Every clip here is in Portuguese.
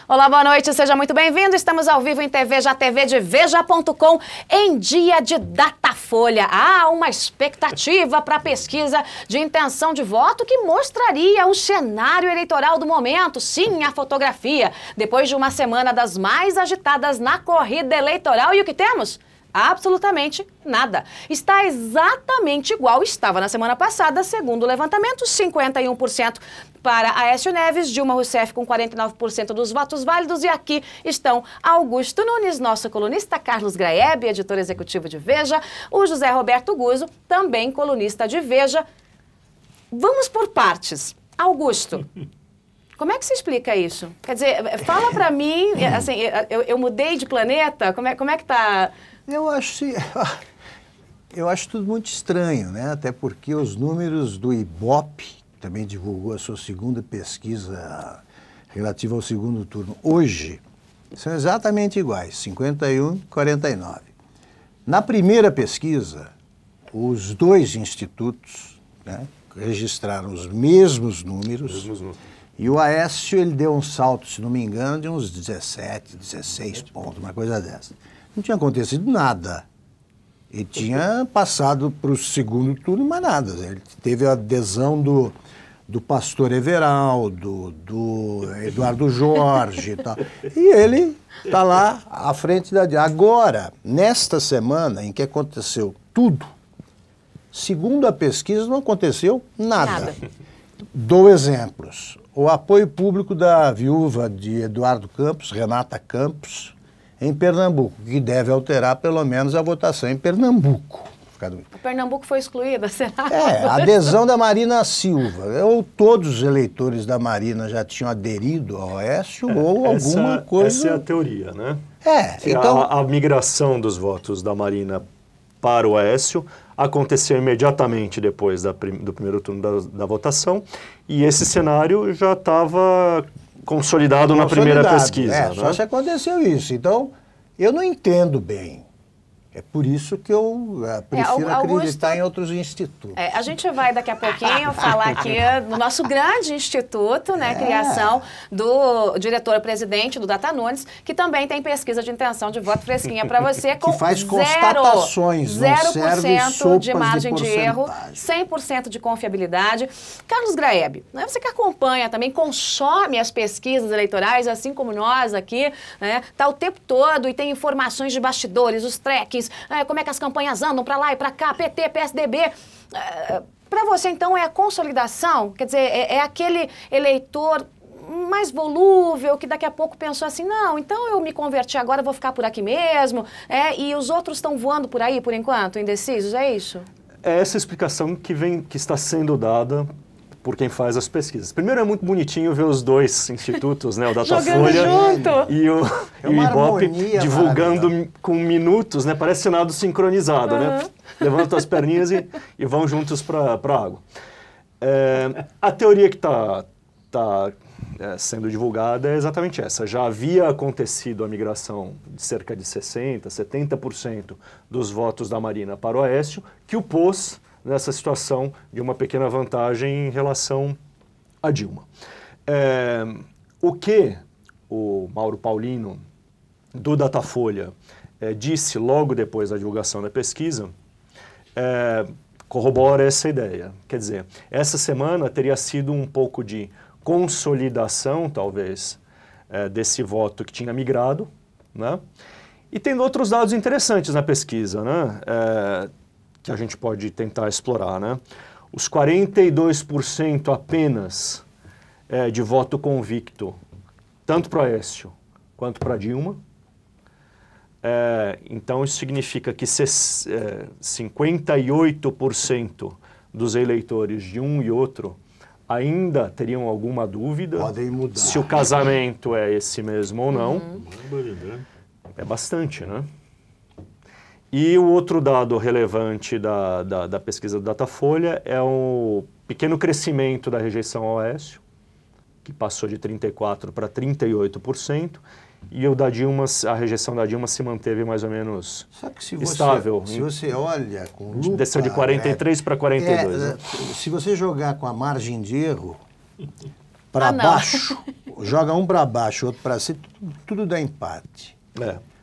Olá, boa noite, seja muito bem-vindo. Estamos ao vivo em TVEJA, TV de Veja.com, em dia de Datafolha. Há uma expectativa para a pesquisa de intenção de voto que mostraria o cenário eleitoral do momento, sim, a fotografia. Depois de uma semana das mais agitadas na corrida eleitoral, e o que temos? Absolutamente nada. Está exatamente igual estava na semana passada, segundo o levantamento, 51% para Aécio Neves, Dilma Rousseff com 49% dos votos válidos, e aqui estão Augusto Nunes, nosso colunista, Carlos Graeb, editor executivo de Veja, o José Roberto Guzzo, também colunista de Veja. Vamos por partes. Augusto, como é que se explica isso? Quer dizer, fala para mim, assim, eu mudei de planeta, como é que tá... Eu acho tudo muito estranho, né? Até porque os números do Ibope, que também divulgou a sua segunda pesquisa relativa ao segundo turno, hoje, são exatamente iguais, 51 e 49. Na primeira pesquisa, os dois institutos, né, registraram os mesmos números, e o Aécio ele deu um salto, se não me engano, de uns 17, 16 pontos, uma coisa dessa. Não tinha acontecido nada. Ele tinha passado para o segundo turno, mas nada. Ele teve a adesão do pastor Everaldo, do Eduardo Jorge e tal. E ele está lá à frente da... Agora, nesta semana em que aconteceu tudo, segundo a pesquisa, não aconteceu nada. Dou exemplos. O apoio público da viúva de Eduardo Campos, Renata Campos, em Pernambuco, que deve alterar pelo menos a votação em Pernambuco. O Pernambuco foi excluída, será? A adesão da Marina Silva. Ou todos os eleitores da Marina já tinham aderido ao Aécio, ou alguma coisa... Essa é a teoria, né? Então... A migração dos votos da Marina para o Aécio aconteceu imediatamente depois do primeiro turno da votação, e esse cenário já estava... Consolidado na primeira pesquisa. Né? Só se aconteceu isso. Então, eu não entendo bem. É por isso que eu prefiro acreditar em outros institutos. A gente vai daqui a pouquinho falar aqui do nosso grande instituto, né, criação do diretor-presidente do Data Nunes, que também tem pesquisa de intenção de voto fresquinha para você, com que faz constatações, 0% de margem de erro, 100% de confiabilidade. Carlos Graeb, né, você que acompanha também, consome as pesquisas eleitorais, assim como nós aqui, né, tá o tempo todo e tem informações de bastidores, os trackings, como é que as campanhas andam para lá e para cá, PT, PSDB. Para você, então, é a consolidação? Quer dizer, é aquele eleitor mais volúvel que daqui a pouco pensou assim, não, então eu me converti agora, vou ficar por aqui mesmo, e os outros estão voando por aí, por enquanto, indecisos, é isso? É essa explicação que está sendo dada por quem faz as pesquisas. Primeiro, é muito bonitinho ver os dois institutos, né, o Datafolha e o Ibope, divulgando com minutos, né, parece Senado sincronizado, né, levantam as perninhas e vão juntos para a água. A teoria que está sendo divulgada é exatamente essa. Já havia acontecido a migração de cerca de 60%, 70% dos votos da Marina para o Aécio, que o pôs nessa situação de uma pequena vantagem em relação a Dilma. O que o Mauro Paulino, do Datafolha, disse logo depois da divulgação da pesquisa, corrobora essa ideia. Quer dizer, essa semana teria sido um pouco de consolidação, talvez, desse voto que tinha migrado, né? E tendo outros dados interessantes na pesquisa, né? Que a gente pode tentar explorar, né? Os 42% apenas de voto convicto, tanto para Aécio quanto para Dilma. Então, isso significa que 58% dos eleitores de um e outro ainda teriam alguma dúvida se o casamento é esse mesmo ou não. É bastante, né? E o outro dado relevante da pesquisa do Datafolha é o pequeno crescimento da rejeição ao Aécio, que passou de 34% para 38%, e o da Dilma, a rejeição da Dilma se manteve mais ou menos estável. Se você olha com lupa... Desceu de 43 para 42. Né? Se você jogar com a margem de erro para baixo, joga um para baixo, outro para cima, tudo dá empate.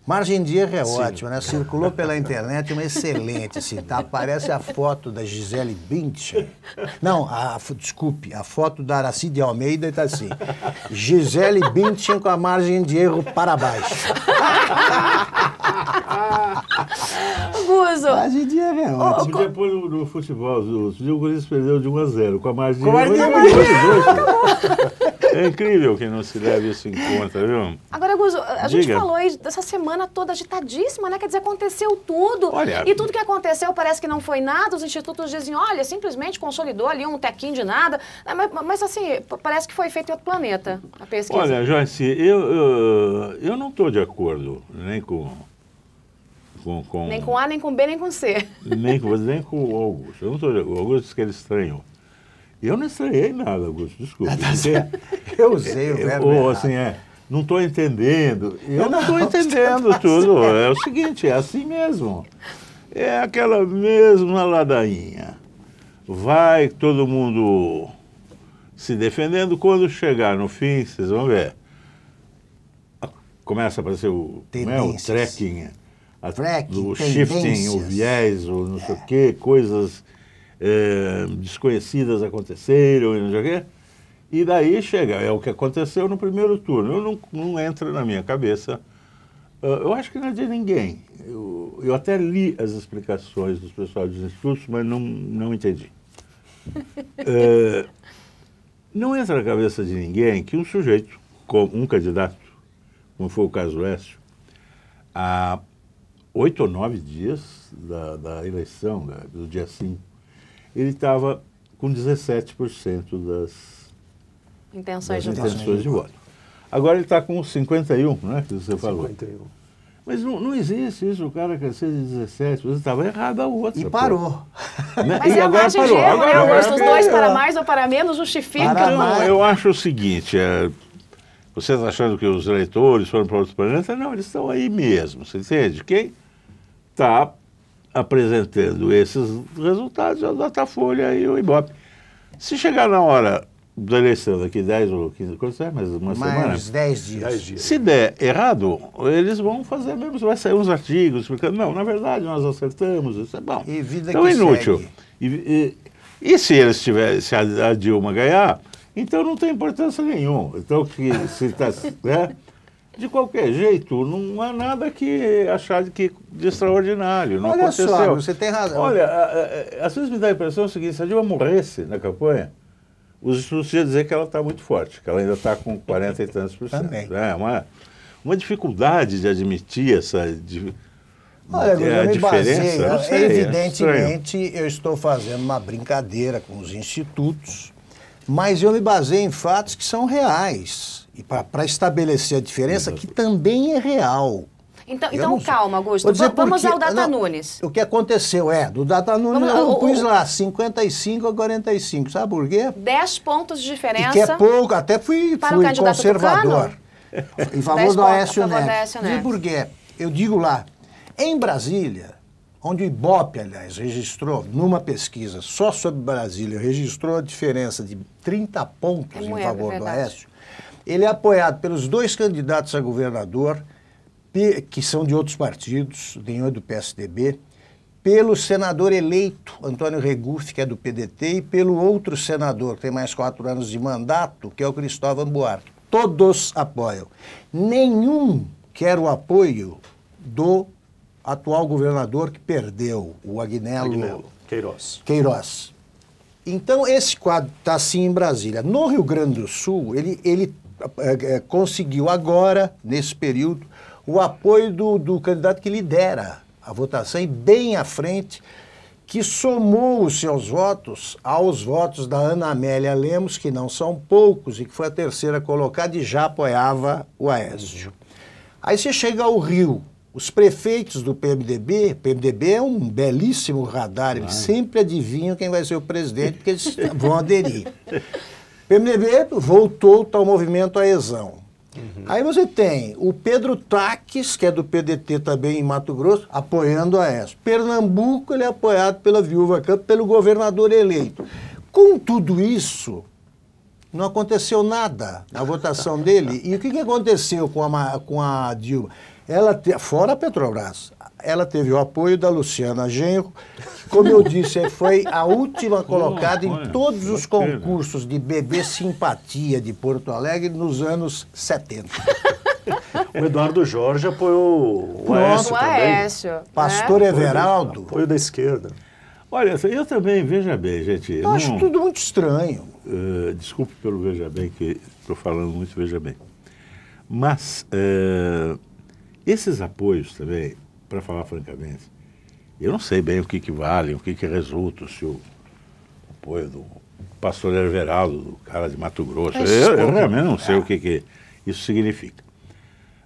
Margem de erro é ótima, né? Circulou pela internet uma excelente, assim, tá? Aparece a foto da Gisele Bündchen. Não, desculpe, a foto da Aracide Almeida está assim. Gisele Bündchen com a margem de erro para baixo. Guzo. Margem de erro é ótimo. Podia pôr no futebol, o Corinthians perdeu de 1-0, com a margem de erro. É incrível que não se leve isso em conta, viu? Agora, Guzo, a gente falou aí dessa semana toda agitadíssima, né? Quer dizer, aconteceu tudo. Olha, e tudo que aconteceu parece que não foi nada. Os institutos dizem, olha, simplesmente consolidou ali um tequinho de nada. Mas assim, parece que foi feito em outro planeta, a pesquisa. Olha, Joyce, eu não estou de acordo nem com... Nem com A, nem com B, nem com C. Nem com o Augusto. Eu não estou de acordo. O Augusto disse que ele estranhou. Eu não estranhei nada, Augusto, desculpa. Eu usei o verbo assim, não estou entendendo. Eu não estou entendendo tudo. É o seguinte, é assim mesmo. É aquela mesma ladainha. Vai todo mundo se defendendo. Quando chegar no fim, vocês vão ver. Começa a aparecer o tracking, o shifting, o viés, o não sei o quê, coisas desconhecidas aconteceram e não sei o quê. E daí chega, é o que aconteceu no primeiro turno. Não entra na minha cabeça. Eu acho que não é de ninguém. Eu até li as explicações dos pessoal dos institutos, mas não entendi. Não entra na cabeça de ninguém que um sujeito, um candidato, como foi o caso do Écio, há 8 ou 9 dias da eleição, do dia 5, ele estava com 17% das intenções de voto. Agora ele está com 51, né, que você falou. 51. Mas não existe isso, o cara crescer de 17, você estava errado a outra. E parou. Né? Mas e agora parou. Agora os dois para mais ou para menos justifica. Não, eu acho o seguinte, vocês achando que os eleitores foram para outros planetas? Não, eles estão aí mesmo, você entende? Quem está apresentando esses resultados é o Datafolha e o Ibope. Se chegar na hora da eleição, daqui 10 ou 15, mais uma semana? Mais 10 dias. Se der errado, eles vão fazer mesmo, vai sair uns artigos explicando, não, na verdade nós acertamos, isso é bom. E vida então que é inútil. Segue. E se eles se a Dilma ganhar, então não tem importância nenhuma. Então, de qualquer jeito, não há nada que achar de extraordinário. Não aconteceu. Olha só, você tem razão. Olha, às vezes me dá a impressão seguinte, se a Dilma morresse na campanha, os estudos iam dizer que ela está muito forte, que ela ainda está com 40 e tantos %. Também. É uma dificuldade de admitir essa diferença. Evidentemente, eu estou fazendo uma brincadeira com os institutos, mas eu me baseio em fatos que são reais. E para estabelecer a diferença, que também é real. Então calma, Augusto. Vamos ao Data Nunes. O que aconteceu do Data Nunes eu pus lá 55 a 45. Sabe por quê? 10 pontos de diferença. E que é pouco, até fui conservador. Em favor do Aécio Neves. E por quê? Eu digo lá, em Brasília, onde o Ibope, aliás, registrou, numa pesquisa só sobre Brasília, registrou a diferença de 30 pontos em favor do Aécio, ele é apoiado pelos 2 candidatos a governador, que são de outros partidos, nenhum é do PSDB, pelo senador eleito, Antônio Regufe, que é do PDT, e pelo outro senador, que tem mais 4 anos de mandato, que é o Cristóvão Buarque. Todos apoiam. Nenhum quer o apoio do atual governador que perdeu, o Agnello Queiroz. Então, esse quadro está assim em Brasília. No Rio Grande do Sul, ele conseguiu agora, nesse período, o apoio do candidato que lidera a votação e bem à frente, que somou os seus votos aos votos da Ana Amélia Lemos, que não são poucos, e que foi a terceira colocada e já apoiava o Aécio. Aí você chega ao Rio, os prefeitos do PMDB é um belíssimo radar, eles sempre adivinham quem vai ser o presidente, porque eles vão aderir. O PMDB voltou ao movimento adesão. Aí você tem o Pedro Taques, que é do PDT também em Mato Grosso, apoiando a Aécio. Pernambuco, ele é apoiado pela Viúva Campos, pelo governador eleito. Com tudo isso, não aconteceu nada na votação dele. E o que aconteceu com a Dilma? Fora a Petrobras, ela teve o apoio da Luciana Genro, que, como eu disse, foi a última colocada em todos os concursos de bebê simpatia de Porto Alegre nos anos 70. O Eduardo Jorge apoiou o Aécio também. Pastor Everaldo. Apoio da esquerda. Olha, eu também, veja bem, gente... Eu acho tudo muito estranho. Desculpe pelo veja bem, que estou falando muito veja bem. Mas esses apoios também, para falar francamente, eu não sei bem o que valem, o que resulta, se o apoio do pastor Everaldo, do cara de Mato Grosso. Eu realmente não sei o que isso significa.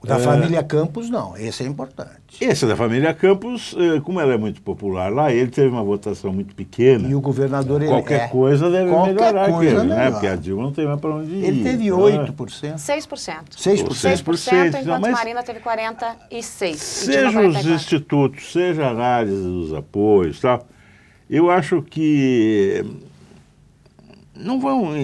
O da família Campos, não. Esse é importante. Esse da família Campos, como ela é muito popular lá, ele teve uma votação muito pequena. E o governador... Qualquer coisa deve melhorar aquele, né? Porque a Dilma não tem mais para onde ir. Ele teve 8%. 6%. 6%, enquanto Marina teve 46%. Seja os institutos, seja a análise dos apoios, tal, eu acho que não vão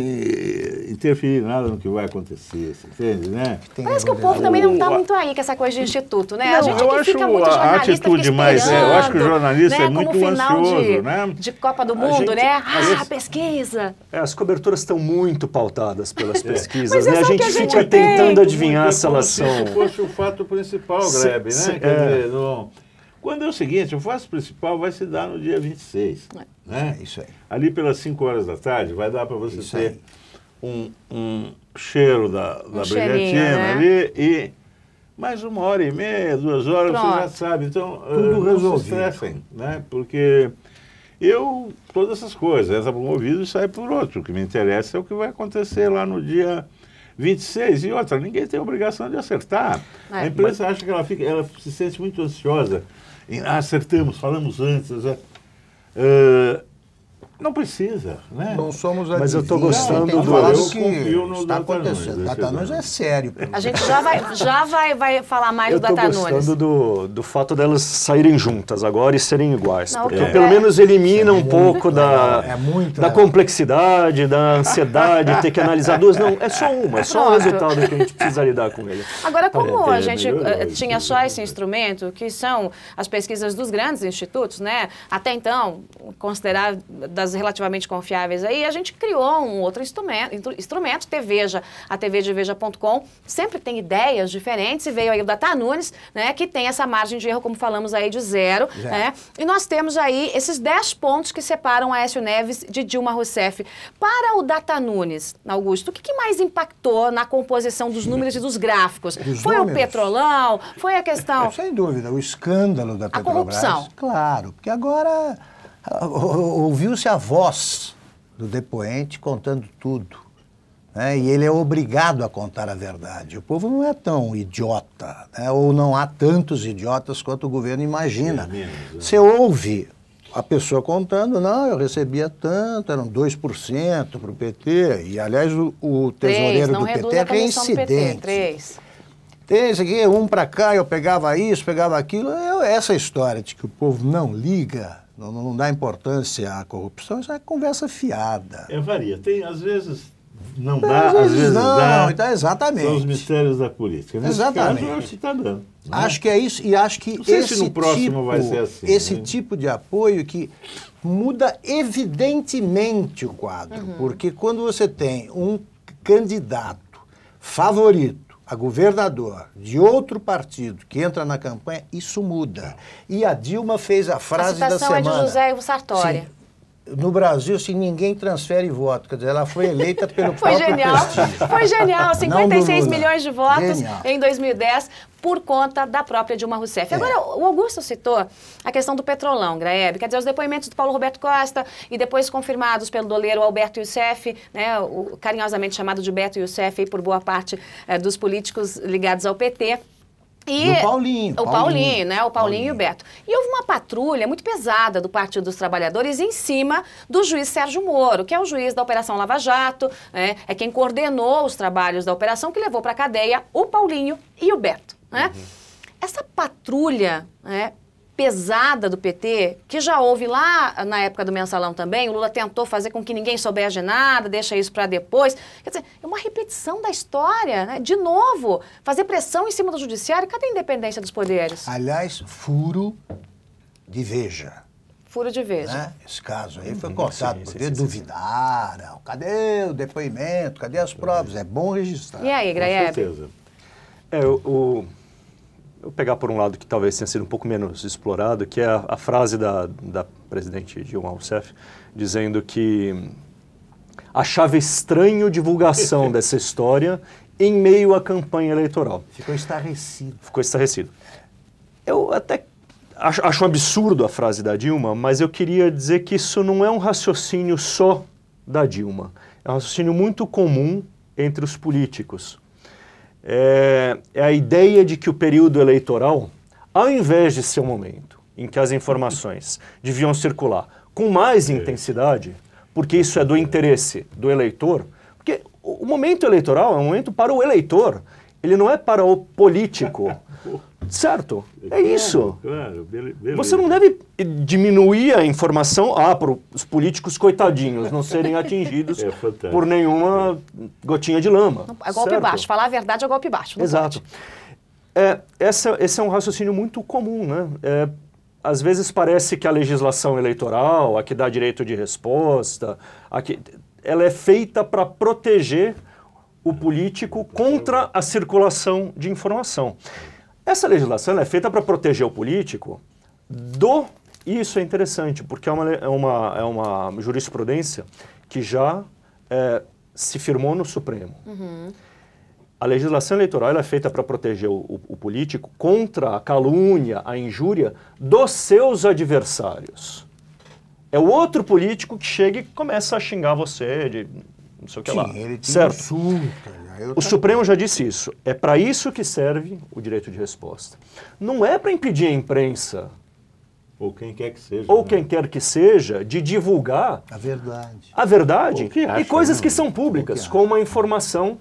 interferir nada no que vai acontecer, você entende, né? Parece que o povo também não está muito aí com essa coisa de instituto, né? Não, a gente eu que acho fica muito a jornalista atitude mais... eu acho que o jornalista é muito ansioso, né? De Copa do Mundo, né? Pesquisa. As coberturas estão muito pautadas pelas pesquisas, Mas né? A gente fica tentando adivinhar se elas são... Se fosse o fato principal, Grebe, né? Quer dizer, não... Quando é o seguinte, o fato principal vai se dar no dia 26. Né? Isso aí. Ali pelas 5 horas da tarde vai dar para você ter um cheiro da brilhantina, né? Ali e mais 1h30, 2 horas, você já sabe. Então, tudo resolvido. Se estressem, né? Porque todas essas coisas, entra por um ouvido e sai por outro. O que me interessa é o que vai acontecer lá no dia 26. E outra, ninguém tem obrigação de acertar. A imprensa acha que ela se sente muito ansiosa. Acertamos, falamos antes. Não precisa, né? Não somos Mas eu estou gostando do que está acontecendo. Data Nunes é sério. A gente já vai falar mais do Data Nunes. Eu estou gostando do fato delas saírem juntas agora e serem iguais. Não, porque pelo menos elimina um pouco da complexidade, da ansiedade, ter que analisar duas. Não, é só uma, é só o resultado que a gente precisa lidar com ele. Agora, como a gente tinha só esse instrumento, que são as pesquisas dos grandes institutos, né? Até então, considerar das relativamente confiáveis aí, a gente criou um outro instrumento, TVeja, a tvdeveja.com, sempre tem ideias diferentes, e veio aí o Data Nunes, né, que tem essa margem de erro, como falamos aí, de 0, né, e nós temos aí esses 10 pontos que separam Aécio Neves de Dilma Rousseff. Para o Data Nunes, Augusto, o que mais impactou na composição dos números e dos gráficos? Foi o petrolão? Foi a questão... Sem dúvida, o escândalo da Petrobras. A corrupção. Claro, porque agora... ouviu-se a voz do depoente contando tudo, né? E ele é obrigado a contar a verdade. O povo não é tão idiota, né? Ou não há tantos idiotas quanto o governo imagina. Você ouve a pessoa contando, não, eu recebia tanto, eram 2% para o PT, e aliás o tesoureiro do PT é reincidente. 3. Tem esse aqui, um para cá, eu pegava isso, pegava aquilo. Essa história de que o povo não liga, não dá importância à corrupção, isso é conversa fiada. Varia. Às vezes não dá, às vezes não, dá. Então, exatamente. São os mistérios da política. Nesse exatamente. caso, acho que está dando. Né? Acho que é isso, e acho que não sei se no próximo vai ser assim. Esse tipo de apoio que muda evidentemente o quadro, porque quando você tem um candidato favorito a governador de outro partido que entra na campanha, isso muda. E a Dilma fez a frase da semana. A citação é de José Ivo Sartori. Sim. No Brasil, assim, ninguém transfere voto. Quer dizer, ela foi eleita pelo próprio prestígio. Foi genial. 56 milhões de votos em 2010 por conta da própria Dilma Rousseff. Agora, o Augusto citou a questão do petrolão, Graeb. Quer dizer, os depoimentos do Paulo Roberto Costa e depois confirmados pelo doleiro Alberto Youssef, né, carinhosamente chamado de Beto Youssef, aí por boa parte dos políticos ligados ao PT. E o Paulinho. O Paulinho, né? O Paulinho e o Beto. E houve uma patrulha muito pesada do Partido dos Trabalhadores em cima do juiz Sérgio Moro, que é o juiz da Operação Lava Jato, né? É quem coordenou os trabalhos da operação, que levou para a cadeia o Paulinho e o Beto, né? Essa patrulha, né, pesada do PT, que já houve lá na época do Mensalão também, o Lula tentou fazer com que ninguém soubesse de nada, deixa isso para depois. Quer dizer, é uma repetição da história, né? De novo, fazer pressão em cima do judiciário. Cadê a independência dos poderes? Aliás, furo de Veja. Furo de Veja. Né? Esse caso aí foi cortado porque duvidaram. Cadê o depoimento? Cadê as provas? É bom registrar. E aí, Graeb? Com certeza. Eu pegar por um lado que talvez tenha sido um pouco menos explorado, que é a frase da presidente Dilma Rousseff, dizendo que achava estranho divulgação dessa história em meio à campanha eleitoral. Ficou estarrecido. Ficou estarrecido. Eu até acho um absurdo a frase da Dilma, mas eu queria dizer que isso não é um raciocínio só da Dilma. É um raciocínio muito comum entre os políticos. É a ideia de que o período eleitoral, ao invés de ser um momento em que as informações deviam circular com mais intensidade, porque isso é do interesse do eleitor, porque o momento eleitoral é um momento para o eleitor, ele não é para o político, certo? É isso. Claro, beleza. Você não deve diminuir a informação para os políticos coitadinhos não serem atingidos por nenhuma gotinha de lama. É golpe baixo. Falar a verdade é golpe baixo. Exato. Esse é um raciocínio muito comum, né? Às vezes parece que a legislação eleitoral, a que dá direito de resposta, ela é feita para proteger o político contra a circulação de informação. Essa legislação é feita para proteger o político e isso é interessante, porque é uma jurisprudência que já se firmou no Supremo. Uhum. A legislação eleitoral é feita para proteger o político contra a calúnia, a injúria dos seus adversários. É o outro político que chega e começa a xingar você de não sei o que lá. Ele certo? Insulta. O Supremo já disse isso. É para isso que serve o direito de resposta. Não é para impedir a imprensa, ou quem quer que seja, ou quem quer que seja, de divulgar a verdade e coisas que são públicas, como a informação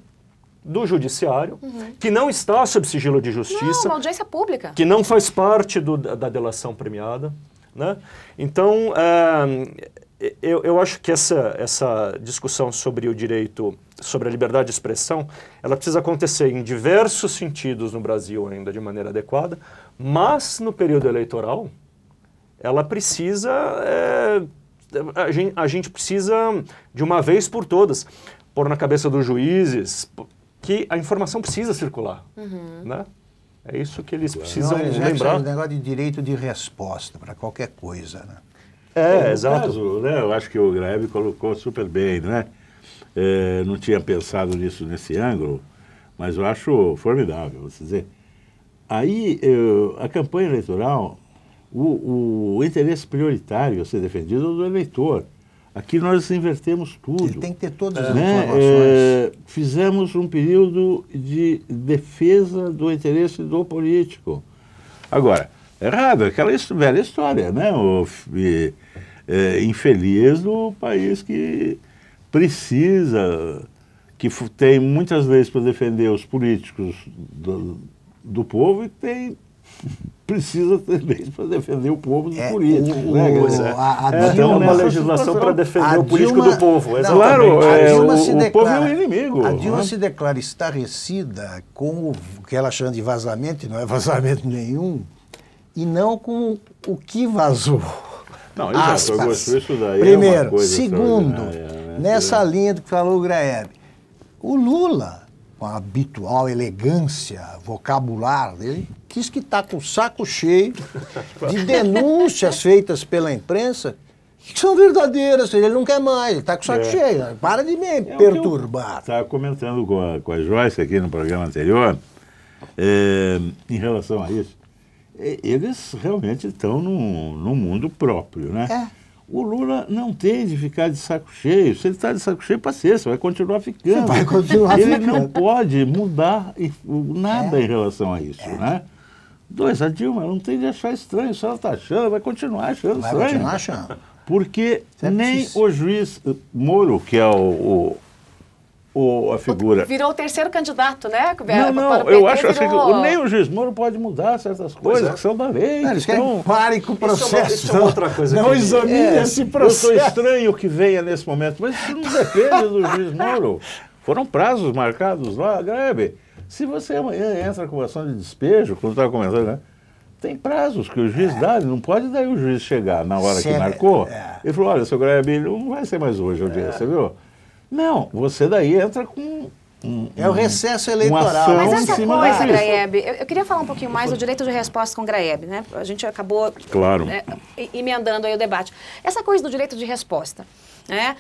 do judiciário, que não está sob sigilo de justiça, não, uma audiência pública, que não faz parte da delação premiada, né? Então, eu acho que essa discussão sobre o direito, sobre a liberdade de expressão, ela precisa acontecer em diversos sentidos no Brasil ainda de maneira adequada, mas no período eleitoral, ela precisa, a gente precisa, de uma vez por todas, pôr na cabeça dos juízes que a informação precisa circular, né? É isso que eles precisam lembrar. É um negócio de direito de resposta para qualquer coisa, né? Exato. Caso, né, eu acho que o Graeb colocou super bem, né? Não tinha pensado nisso nesse ângulo, mas eu acho formidável, vou dizer. Aí, a campanha eleitoral, o interesse prioritário a ser defendido é do eleitor. Aqui nós invertemos tudo. Ele tem que ter todas as informações. Fizemos um período de defesa do interesse do político. Agora, errado, aquela velha história, né? Infeliz do país que precisa, que tem muitas vezes para defender os políticos do povo e precisa ter leis para defender o povo dos políticos. Tem uma legislação para defender o político do povo. Claro, o povo é o inimigo. A Dilma se declara estarrecida com o que ela chama de vazamento, e não é vazamento nenhum, e não com o que vazou. Não, exato, isso daí primeiro, é uma coisa segundo, nessa linha do que falou o Graeb, o Lula, com a habitual elegância vocabular dele, diz que está com o saco cheio de denúncias feitas pela imprensa que são verdadeiras, ele não quer mais, ele está com o saco cheio, para de me perturbar. Estava comentando com a Joyce aqui no programa anterior, em relação a isso, eles realmente estão num mundo próprio, né? O Lula não tem de ficar de saco cheio. Se ele está de saco cheio, paciência, vai continuar ficando. Vai continuar ele não pode mudar nada em relação a isso, né? Dois, a Dilma não tem de achar estranho, se ela está achando, vai continuar achando estranho. Vai continuar achando. Porque nem o juiz Moro, que é a figura... Virou o terceiro candidato, né? Não, eu acho assim que nem o juiz Moro pode mudar certas coisas que são da lei. Eles querem que parem com o processo. Isso é uma outra coisa. Não examine esse processo. Eu sou estranho que venha nesse momento, mas isso não depende do juiz Moro. Foram prazos marcados lá, Grebe. Se você amanhã entra com ação de despejo, como estava comentando, né? Tem prazos que o juiz dá, não pode daí o juiz chegar na hora que marcou. Ele falou, olha, seu Grebe, não vai ser mais hoje o dia, você viu? Não, você daí entra com... É o recesso eleitoral. Mas essa coisa, Graeb, eu queria falar um pouquinho mais do direito de resposta com o Graeb, né? A gente acabou emendando aí o debate. Essa coisa do direito de resposta, né?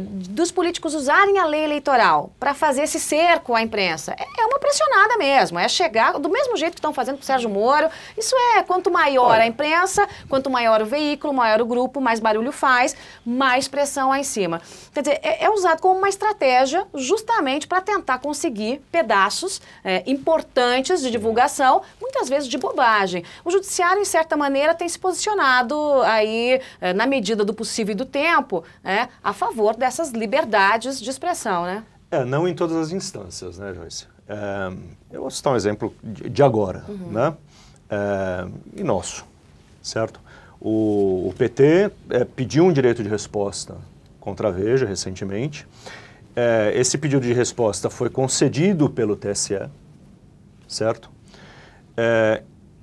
Dos políticos usarem a lei eleitoral para fazer esse cerco à imprensa, é uma pressionada mesmo, é chegar do mesmo jeito que estão fazendo com o Sérgio Moro. Isso quanto maior a imprensa, quanto maior o veículo, maior o grupo, mais barulho faz, mais pressão lá em cima. Quer dizer, é usado como uma estratégia justamente para tentar conseguir pedaços importantes de divulgação, muitas vezes de bobagem. O judiciário, em certa maneira, tem se posicionado aí, na medida do possível e do tempo, a favor dessas liberdades de expressão, né? Não em todas as instâncias, né, Joyce? Eu vou citar um exemplo de agora, né? E nosso, certo? O PT pediu um direito de resposta contra a Veja recentemente. Esse pedido de resposta foi concedido pelo TSE, certo?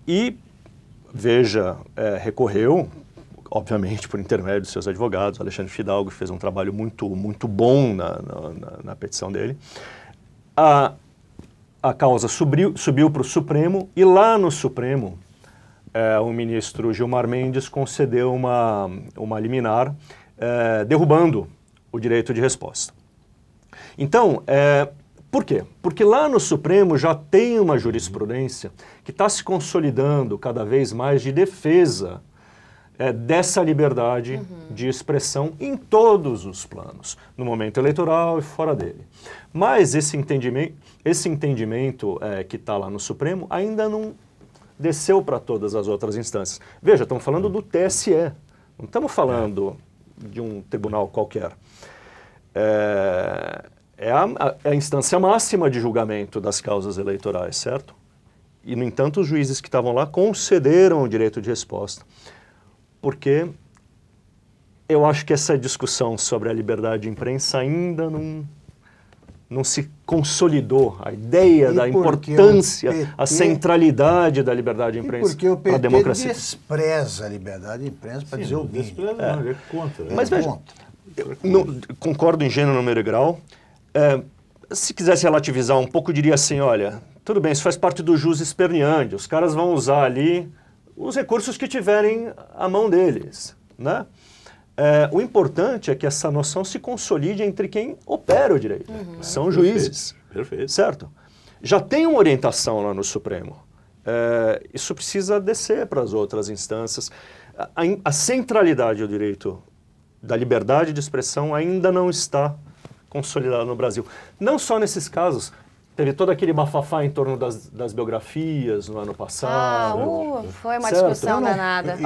E Veja recorreu, obviamente por intermédio dos seus advogados. Alexandre Fidalgo fez um trabalho muito bom na petição dele. A causa subiu para o Supremo e lá no Supremo o ministro Gilmar Mendes concedeu uma liminar derrubando o direito de resposta. Então, por quê? Porque lá no Supremo já tem uma jurisprudência que está se consolidando cada vez mais de defesa dessa liberdade de expressão em todos os planos, no momento eleitoral e fora dele. Mas esse entendimento que está lá no Supremo ainda não desceu para todas as outras instâncias. Veja, estamos falando do TSE, não estamos falando de um tribunal qualquer. É a instância máxima de julgamento das causas eleitorais, certo? E, no entanto, os juízes que estavam lá concederam o direito de resposta. Porque eu acho que essa discussão sobre a liberdade de imprensa ainda não se consolidou. A ideia da importância, a centralidade da liberdade de imprensa para a democracia. Porque o PT despreza a liberdade de imprensa para dizer o mínimo. Não, ele é contra. Mas veja, concordo em gênero, número e grau. Se quisesse relativizar um pouco, eu diria assim, olha, tudo bem, isso faz parte do jus esperneandi, os caras vão usar ali os recursos que tiverem à mão deles, né? O importante é que essa noção se consolide entre quem opera o direito, são juízes, Perfeito. certo? Já tem uma orientação lá no Supremo, isso precisa descer para as outras instâncias. A centralidade do direito da liberdade de expressão ainda não está consolidado no Brasil. Não só nesses casos, teve todo aquele bafafá em torno das biografias no ano passado. Foi uma discussão danada.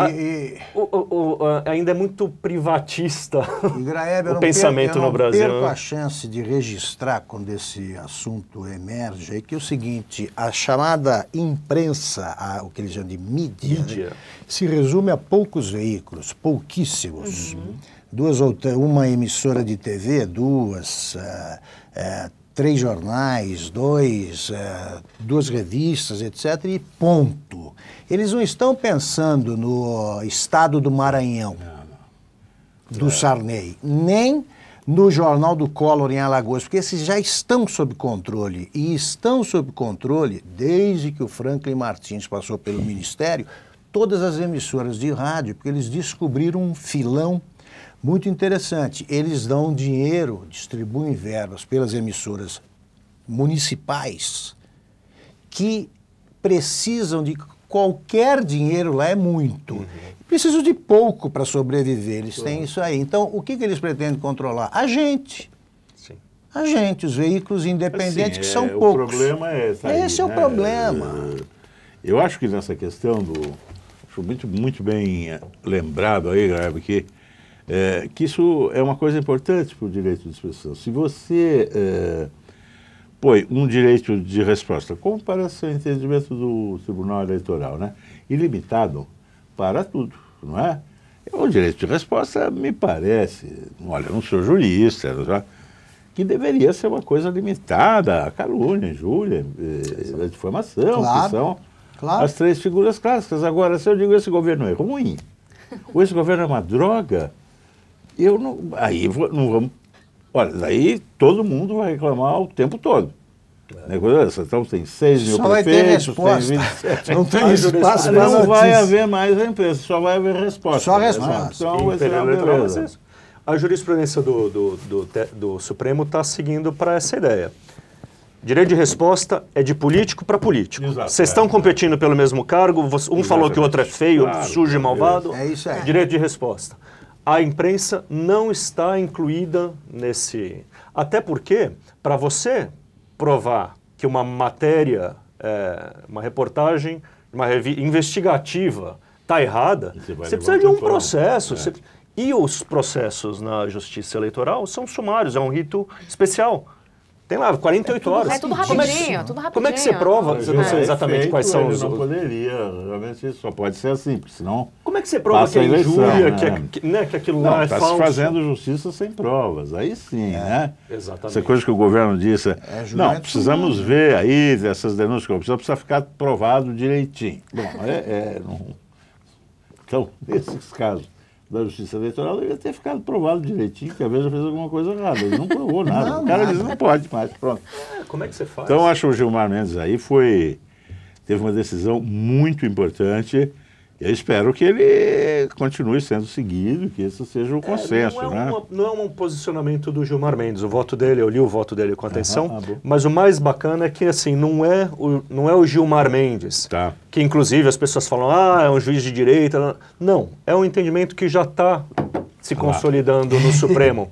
Ainda é muito privatista Graeb, o pensamento no Brasil. Eu não perco a chance de registrar quando esse assunto emerge, que é o seguinte, a chamada imprensa, o que eles chamam de mídia. Se resume a poucos veículos, pouquíssimos. Uma emissora de TV, três jornais, duas revistas, etc., e ponto. Eles não estão pensando no estado do Maranhão, do Sarney, nem no Jornal do Collor em Alagoas, porque esses já estão sob controle, e estão sob controle desde que o Franklin Martins passou pelo Ministério, todas as emissoras de rádio, porque eles descobriram um filão muito interessante. Eles dão dinheiro, distribuem verbas pelas emissoras municipais que precisam de qualquer dinheiro lá, é muito. Precisam de pouco para sobreviver, eles têm isso aí. Então, o que eles pretendem controlar? A gente. Sim. A gente, os veículos independentes, que são poucos. O problema é esse. Esse é o problema. Eu acho que nessa questão acho muito bem lembrado aí, Gabriel, que isso é uma coisa importante para o direito de expressão. Se você põe um direito de resposta, como parece o entendimento do Tribunal Eleitoral, né? Ilimitado para tudo, não é? O direito de resposta me parece, olha, não sou jurista, que deveria ser uma coisa limitada à calúnia, injúria, à difamação, que são as 3 figuras clássicas. Agora, se eu digo esse governo é ruim, ou esse governo é uma droga, não vamos. Olha, daí todo mundo vai reclamar o tempo todo. Então tem 6 mil só prefeitos, vai ter resposta. Não tem espaço para não vai haver mais a imprensa, só vai haver resposta. Só resposta. Então, a jurisprudência do Supremo está seguindo para essa ideia. Direito de resposta é de político para político. Vocês estão competindo pelo mesmo cargo, um falou que o outro é feio, sujo e malvado. É isso aí. Direito de resposta. A imprensa não está incluída nesse... Até porque, para você provar que uma matéria, uma reportagem, uma investigativa está errada, você precisa de um processo. E os processos na Justiça Eleitoral são sumários, é um rito especial. Tem lá 48 horas. É tudo rapidinho, tudo rapidinho. Como é que você prova? Eu não sei exatamente quais são os... Não poderia, realmente só pode ser assim, porque senão... Como é que você prova que é injúria, que aquilo lá é falso? Está se fazendo justiça sem provas, aí sim, né? Exatamente. Essa coisa que o governo disse, não, precisamos ver aí essas denúncias de corrupção, precisa ficar provado direitinho. Bom, Então, nesses casos da Justiça Eleitoral, devia ter ficado provado direitinho que a Veja fez alguma coisa errada. Ele não provou nada. O cara disse, não pode mais, pronto. Como é que você faz? Então, acho que o Gilmar Mendes aí teve uma decisão muito importante. Eu espero que ele continue sendo seguido, que esse seja o consenso. Não é um posicionamento do Gilmar Mendes. O voto dele, eu li o voto dele com atenção, mas o mais bacana é que assim, não é o Gilmar Mendes, que inclusive as pessoas falam, é um juiz de direita. Não, é um entendimento que já está se consolidando no Supremo.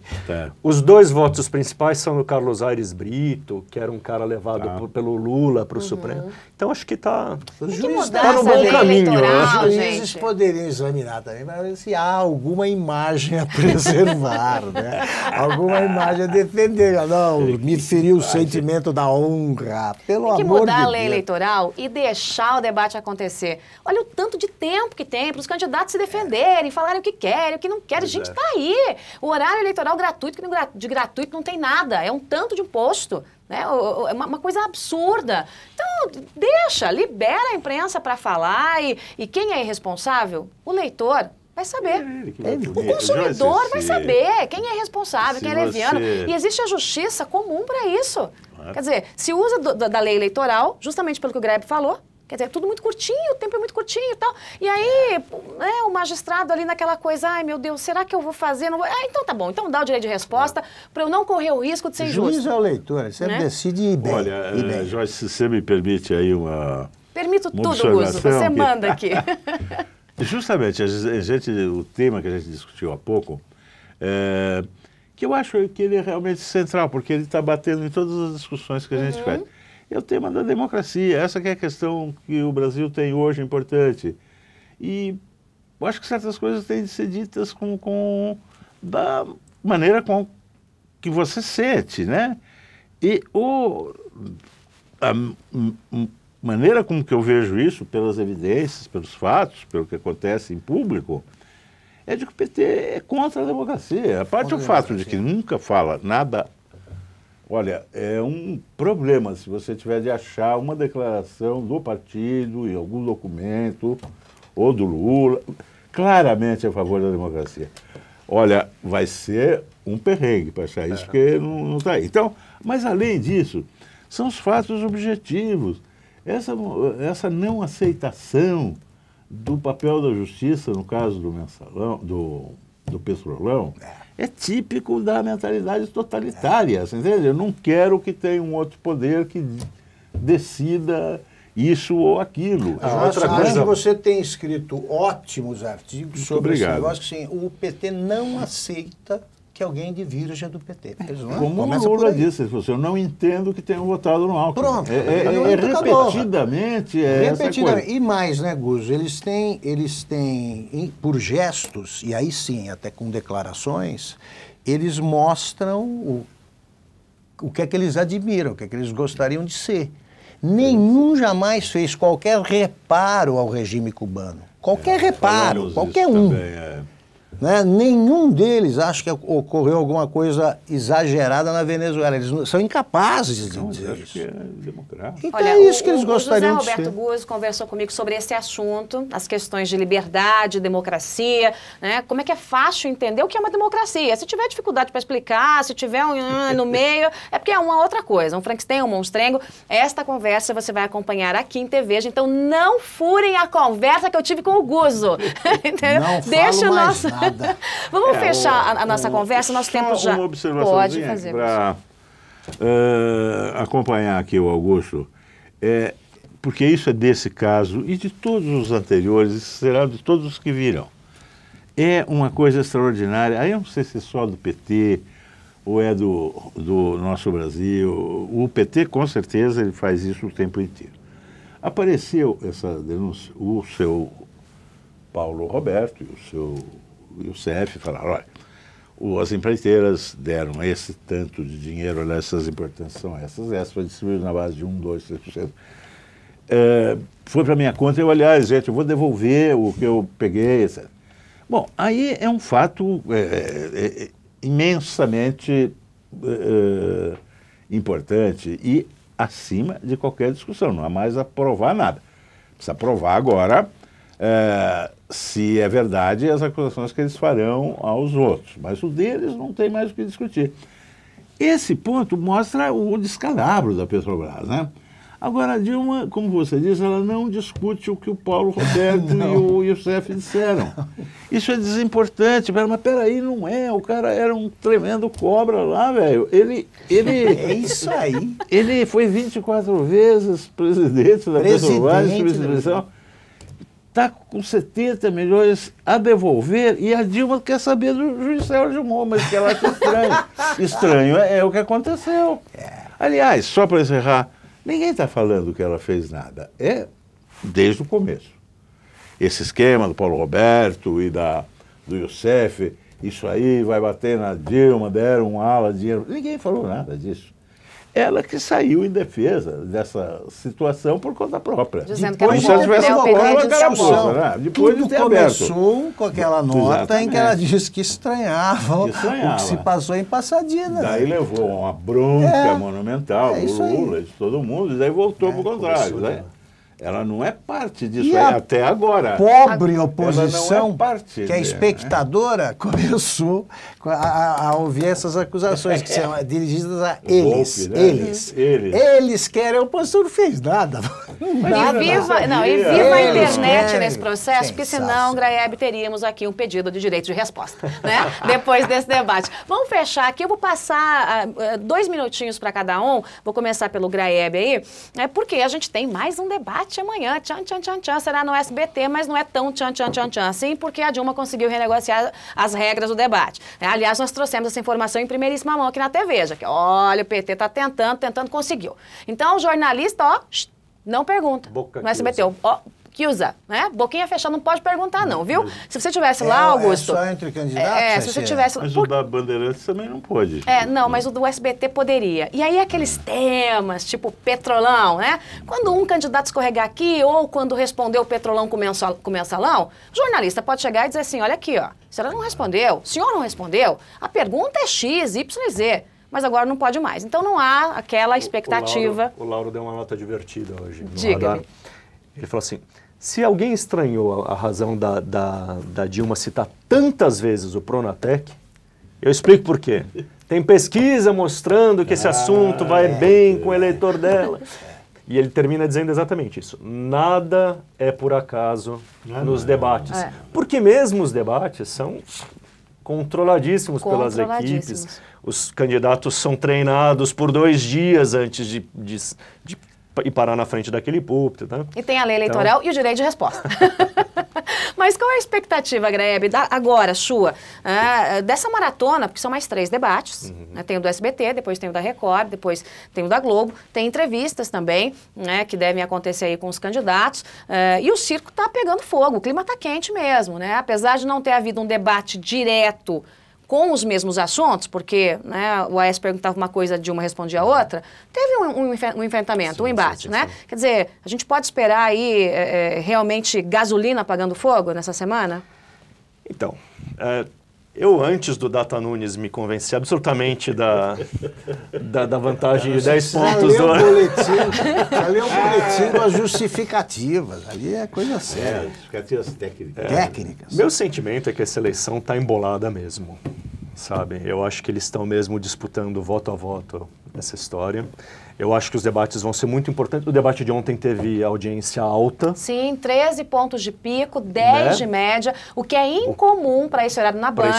Os 2 votos principais são do Carlos Aires Brito, que era um cara levado pelo Lula para o Supremo. Então acho que está no bom caminho. Os juízes poderiam examinar também para ver se há alguma imagem a preservar, né? Alguma imagem a defender. Não, me feriu o sentimento da honra. Pelo amor de Deus. Tem que mudar a lei eleitoral e deixar o debate acontecer. Olha o tanto de tempo que tem para os candidatos se defenderem, falarem o que querem, o que não querem. Gente, está aí. O horário eleitoral gratuito, que de gratuito não tem nada. É um tanto de imposto. Né? É uma coisa absurda. Então, libera a imprensa para falar e quem é irresponsável? O leitor vai saber. O consumidor vai saber quem é responsável, quem é leviano. E existe a justiça comum para isso. Quer dizer, se usa da lei eleitoral, justamente pelo que o Grebe falou, quer dizer, é tudo muito curtinho, o tempo é muito curtinho e tal. E aí, o magistrado ali naquela coisa, ai meu Deus, será que eu vou fazer? Não vou... então tá bom, então dá o direito de resposta para eu não correr o risco de ser injusto. O juiz é o leitor, você decide ir bem. Olha, Joyce, se você me permite aí uma... Permito tudo, Guzo, você manda aqui. Justamente, o tema que a gente discutiu há pouco, que eu acho que ele é realmente central, porque ele está batendo em todas as discussões que a gente faz. É o tema da democracia, essa que é a questão que o Brasil tem hoje importante. E eu acho que certas coisas têm de ser ditas da maneira que você sente, né? E a maneira como que eu vejo isso, pelas evidências, pelos fatos, pelo que acontece em público, é de que o PT é contra a democracia. A parte do fato de que nunca fala nada... Olha, é um problema se você tiver de achar uma declaração do partido em algum documento, ou do Lula, claramente a favor da democracia. Olha, vai ser um perrengue para achar isso, porque não está aí. Então, mas além disso, são os fatos objetivos. Essa não aceitação do papel da justiça, no caso do mensalão, do Petrolão, é típico da mentalidade totalitária, você entende? Eu não quero que tenha um outro poder que decida isso ou aquilo. Outra coisa, que você tem escrito ótimos artigos sobre esse negócio, que assim, o PT não aceita que alguém divirja do PT. Como o Lula disse, eu não entendo que tenham votado no Alckmin. Pronto. Repetidamente essa coisa. E mais, né, Guzo? Eles têm, por gestos, e aí sim, até com declarações, eles mostram o que é que eles admiram, o que é que eles gostariam de ser. Nenhum jamais fez qualquer reparo ao regime cubano. Qualquer reparo, qualquer um. Também, né? Nenhum deles acha que ocorreu alguma coisa exagerada na Venezuela. Eles são incapazes de dizer isso. Então olha, é isso que eles gostariam de ser. O José Roberto Guzzo conversou comigo sobre esse assunto, as questões de liberdade, democracia, né? Como é que é fácil entender o que é uma democracia. Se tiver dificuldade para explicar, se tiver no meio, é porque é uma outra coisa, um Frankenstein, um monstrengo. Esta conversa você vai acompanhar aqui em TV, então não furem a conversa que eu tive com o Guzzo. Não falo mais nada. Vamos fechar a nossa conversa, nosso tempo já pode fazer. Para acompanhar aqui o Augusto, porque isso é desse caso e de todos os anteriores, será de todos os que virão. É uma coisa extraordinária. Aí eu não sei se é só do PT ou é do nosso Brasil. O PT, com certeza, ele faz isso o tempo inteiro. Apareceu essa denúncia, o seu Paulo Roberto e o seu CF falaram, olha, as empreiteiras deram esse tanto de dinheiro, olha, essas importâncias são essas foi distribuído na base de 1%, 2%, 3%. Foi para minha conta, aliás, gente, eu vou devolver o que eu peguei, etc. Bom, aí é um fato imensamente importante e acima de qualquer discussão, não há mais a provar nada. Precisa provar agora se é verdade as acusações que eles farão aos outros. Mas o deles não tem mais o que discutir. Esse ponto mostra o descalabro da Petrobras, né? Agora, a Dilma, como você diz, ela não discute o que o Paulo Roberto e o CF disseram. Isso é desimportante. Mas peraí, não é. O cara era um tremendo cobra lá, velho. É isso aí. Ele foi 24 vezes presidente da Petrobras, vice-presidente. Está com 70 milhões a devolver e a Dilma quer saber do juiz Sérgio Moro, mas que ela acha estranho. Estranho é o que aconteceu. Aliás, só para encerrar, ninguém está falando que ela fez nada. É desde o começo. Esse esquema do Paulo Roberto e do Youssef, isso aí vai bater na Dilma, deram um ala de dinheiro. Ninguém falou nada disso. Ela que saiu em defesa dessa situação por conta própria. Dizendo depois, que ela tivesse colocado a carapuça, né? Depois tudo de ter começou aberto. Com aquela nota Exatamente. Em que ela disse que estranhava o que se passou em Passadina. Daí levou uma bronca monumental do Lula, de todo mundo, e daí voltou para o contrário. Né? Ela não é parte disso até agora. Pobre oposição, não é parte que é espectadora, começou a ouvir essas acusações que são dirigidas a eles. Golpe, né? Eles querem, a oposição não fez nada. E viva a internet nesse processo, porque senão, Graeb, teríamos aqui um pedido de direito de resposta, né? Depois desse debate. Vamos fechar aqui, eu vou passar 2 minutinhos para cada um, vou começar pelo Graeb aí, porque a gente tem mais um debate amanhã, tchan, será no SBT, mas não é tão tchan assim, porque a Dilma conseguiu renegociar as regras do debate. Aliás, nós trouxemos essa informação em primeiríssima mão aqui na TV, já que, olha, o PT está tentando, conseguiu. Então, o jornalista, não pergunta no SBT, que usa, né? Boquinha fechada, não pode perguntar não, viu? Se você tivesse lá, Augusto... É só entre candidatos? Se você tivesse... Mas o da Bandeirantes também não pode. Não, mas o do SBT poderia. E aí aqueles temas, tipo Petrolão, né? Quando um candidato escorregar aqui, ou quando responder o Petrolão com o mensalão, o jornalista pode chegar e dizer assim, olha aqui, ó, a senhora não respondeu, o senhor não respondeu, a pergunta é X, Y, Z. Mas agora não pode mais. Então não há aquela expectativa... O Lauro deu uma nota divertida hoje. Diga-me. Ele falou assim... Se alguém estranhou a razão da Dilma citar tantas vezes o Pronatec, eu explico por quê. Tem pesquisa mostrando que esse assunto vai bem com o eleitor dela. E ele termina dizendo exatamente isso. Nada é por acaso nos debates. Porque mesmo os debates são controladíssimos pelas equipes. Os candidatos são treinados por 2 dias antes de e parar na frente daquele púlpito. Tá? E tem a lei eleitoral e o direito de resposta. Mas qual é a expectativa, Graeb, agora, Shua, dessa maratona, porque são mais 3 debates, né, tem o do SBT, depois tem o da Record, depois tem o da Globo, tem entrevistas também, né, que devem acontecer aí com os candidatos, e o circo está pegando fogo, o clima está quente mesmo, né, apesar de não ter havido um debate direto com os mesmos assuntos, porque né, o Aécio perguntava uma coisa, a Dilma respondia a outra, teve um enfrentamento, um embate, né? Sim. Quer dizer, a gente pode esperar aí realmente gasolina apagando fogo nessa semana? Então, eu antes do Data Nunes me convenci absolutamente da vantagem de 10 pontos. Já leu o boletim com as justificativas, ali é coisa séria. Justificativas técnicas. Técnicas. Meu sentimento é que essa eleição está embolada mesmo, sabe? Eu acho que eles estão mesmo disputando voto a voto essa história. Eu acho que os debates vão ser muito importantes. O debate de ontem teve audiência alta. Sim, 13 pontos de pico, 10 de média, o que é incomum para esse horário na Band.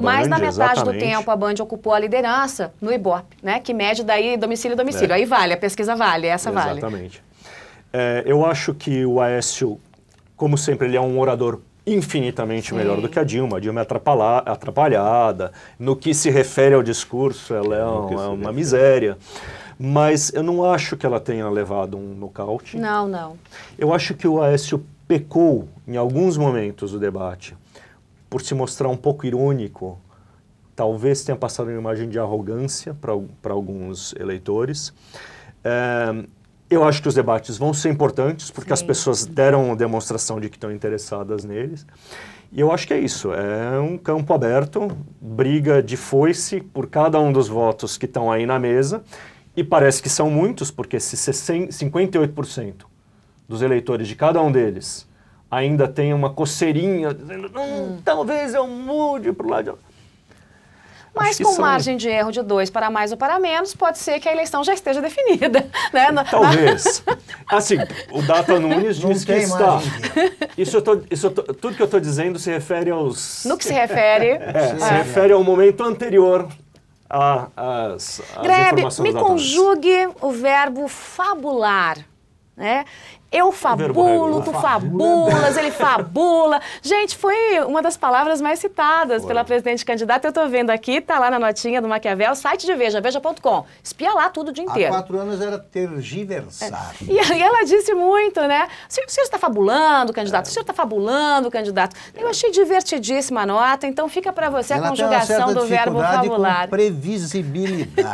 Mas na metade do tempo a Band ocupou a liderança no Ibope, né? Que mede daí domicílio a domicílio. Aí vale, a pesquisa vale, essa vale. Exatamente. Eu acho que o Aécio, como sempre, ele é um orador infinitamente melhor do que a Dilma. A Dilma é atrapalhada. No que se refere ao discurso, ela é uma miséria. Mas eu não acho que ela tenha levado um nocaute. Não, não. Eu acho que o Aécio pecou, em alguns momentos do debate, por se mostrar um pouco irônico. Talvez tenha passado uma imagem de arrogância para alguns eleitores. Eu acho que os debates vão ser importantes, porque as pessoas deram demonstração de que estão interessadas neles. E eu acho que é isso, é um campo aberto, briga de foice por cada um dos votos que estão aí na mesa. E parece que são muitos, porque se 58% dos eleitores de cada um deles ainda tem uma coceirinha, dizendo, talvez eu mude para o lado de... Mas com margem de erro de 2 para mais ou para menos, pode ser que a eleição já esteja definida. Né? Talvez. Assim, o Data Nunes diz que está. Tudo que eu estou dizendo se refere aos... No que se refere... se refere ao momento anterior às informações me conjugue o verbo fabular, né? Eu fabulo, tu fabulas, ele fabula. Gente, foi uma das palavras mais citadas pela presidente candidata. Eu estou vendo aqui, está lá na notinha do Maquiavel, site de Veja, veja.com. Espia lá tudo o dia inteiro. Há 4 anos era tergiversar. E ela disse muito, né? O senhor está fabulando, candidato. O senhor está fabulando, candidato. Eu achei divertidíssima a nota, então fica para você a conjugação do verbo fabular. Com previsibilidade.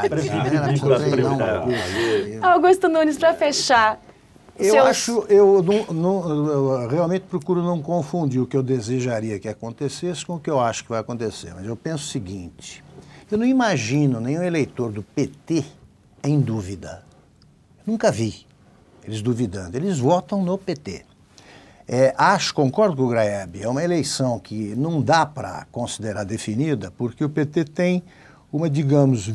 Augusto Nunes, para fechar. Eu realmente procuro não confundir o que eu desejaria que acontecesse com o que eu acho que vai acontecer. Mas eu penso o seguinte, eu não imagino nenhum eleitor do PT em dúvida. Nunca vi eles duvidando. Eles votam no PT. Concordo com o Graeb, é uma eleição que não dá para considerar definida, porque o PT tem uma, digamos,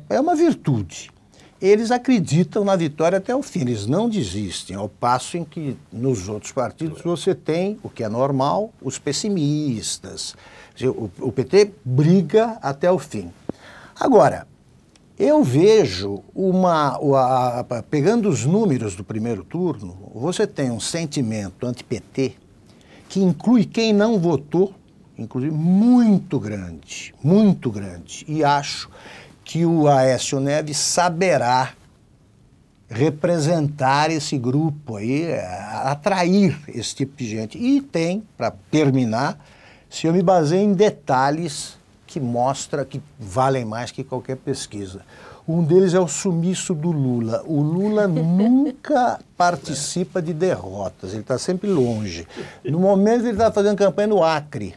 é uma virtude. Eles acreditam na vitória até o fim, eles não desistem, ao passo em que nos outros partidos você tem, o que é normal, os pessimistas. O PT briga até o fim. Agora, eu vejo pegando os números do primeiro turno, você tem um sentimento anti-PT que inclui quem não votou, inclusive muito grande, e acho que o Aécio Neves saberá representar esse grupo aí, atrair esse tipo de gente. E tem, para terminar, se eu me baseio em detalhes que mostram que valem mais que qualquer pesquisa. Um deles é o sumiço do Lula. O Lula nunca participa de derrotas, ele está sempre longe. No momento ele está fazendo campanha no Acre.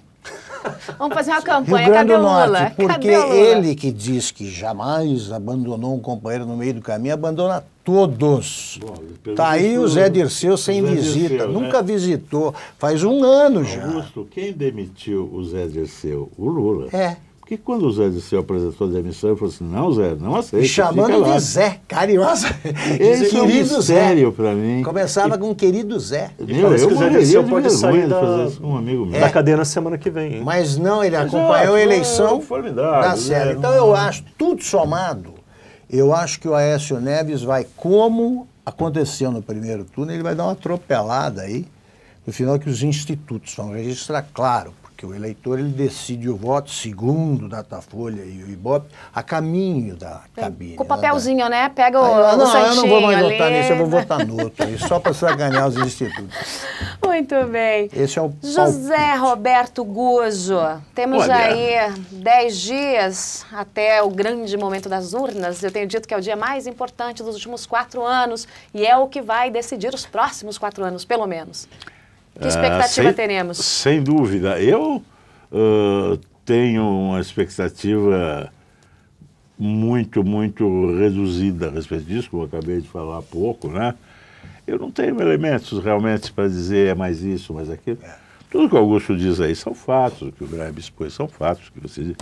Vamos fazer uma campanha, cadê o Lula? Porque ele que diz que jamais abandonou um companheiro no meio do caminho, abandona todos. Está aí o Zé Dirceu sem visita, nunca visitou, faz 1 ano já. Augusto, quem demitiu o Zé Dirceu? O Lula. Porque quando o Zé Dirceu apresentou a demissão, ele falou assim, não, Zé, não aceita. Chamando de Zé, carinhosa. Esse é um mistério para mim. Começava com querido Zé. Parece que o Zé Dirceu pode sair da cadeia na semana que vem. Hein? Mas não, ele acompanhou a eleição da série. Então eu acho, tudo somado, eu acho que o Aécio Neves vai, como aconteceu no primeiro turno, ele vai dar uma atropelada aí, no final que os institutos vão registrar, claro, porque o eleitor ele decide o voto segundo o Datafolha e o Ibope a caminho da cabine. Com o papelzinho, né? Pega o não, santinho eu não vou mais votar ali. nesse, eu vou votar no outro, aí, só para sacanear os institutos. Muito bem. Esse é o José Roberto Guzzo, temos Olha, aí 10 dias até o grande momento das urnas. Eu tenho dito que é o dia mais importante dos últimos 4 anos e é o que vai decidir os próximos 4 anos, pelo menos. Que expectativa teremos? Sem dúvida. Eu tenho uma expectativa muito reduzida a respeito disso, como eu acabei de falar há pouco, né? Eu não tenho elementos realmente para dizer é mais isso, mais aquilo. Tudo que o Augusto diz aí são fatos, o que o Graeme expôs são fatos que você diz.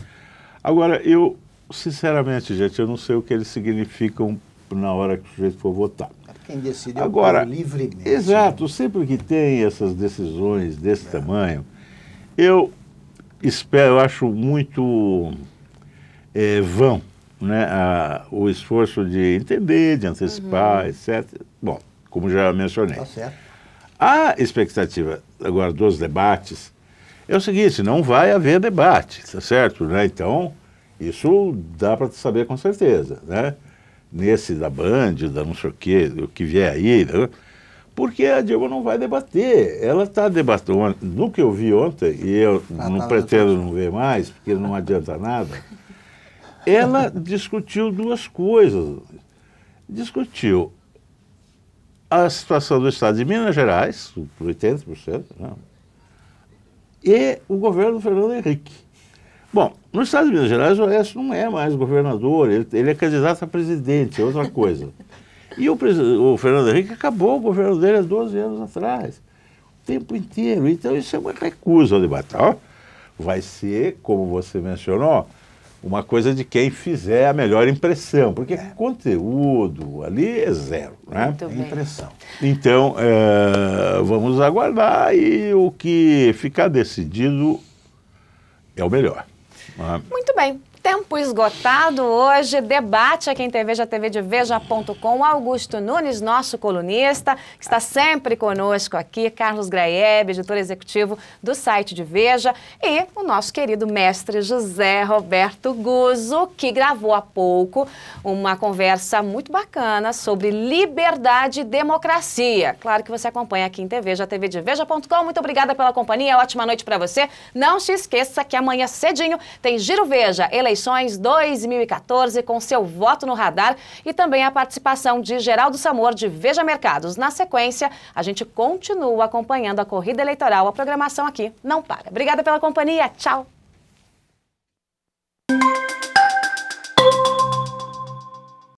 Agora, eu, sinceramente, gente, eu não sei o que eles significam na hora que o sujeito for votar. Quem decide agora, livremente. Exato, sempre que tem essas decisões desse tamanho, eu acho muito vão, né, o esforço de entender, de antecipar, etc. Bom, como já mencionei. Tá certo. A expectativa agora dos debates é o seguinte, não vai haver debate, tá certo? Né? Então, isso dá para saber com certeza, né? Nesse da Band, da não sei o que vier aí, né? Porque a Dilma não vai debater. Ela está debatendo, no que eu vi ontem, e eu não pretendo não ver mais, porque não adianta nada, ela discutiu 2 coisas. Discutiu a situação do Estado de Minas Gerais, 80%, né? E o governo do Fernando Henrique. Bom, no Estado de Minas Gerais, o Oeste não é mais governador, ele é candidato a presidente, é outra coisa. E o Fernando Henrique acabou o governo dele há 12 anos atrás, o tempo inteiro. Então, isso é uma recusa ao debate. Ó, vai ser, como você mencionou, uma coisa de quem fizer a melhor impressão, porque conteúdo ali é zero, né? É impressão. Então, vamos aguardar e o que ficar decidido é o melhor. Muito bem. Tempo esgotado hoje, debate aqui em TVEJA, tvdeveja.com, Augusto Nunes, nosso colunista, que está sempre conosco aqui, Carlos Graeb, editor executivo do site de Veja, e o nosso querido mestre José Roberto Guzzo, que gravou há pouco uma conversa muito bacana sobre liberdade e democracia. Claro que você acompanha aqui em TVEJA, tvdeveja.com. Muito obrigada pela companhia, ótima noite para você. Não se esqueça que amanhã cedinho tem Giro Veja, eleições 2014, com seu voto no radar e também a participação de Geraldo Samor, de Veja Mercados. Na sequência, a gente continua acompanhando a corrida eleitoral. A programação aqui não para. Obrigada pela companhia. Tchau!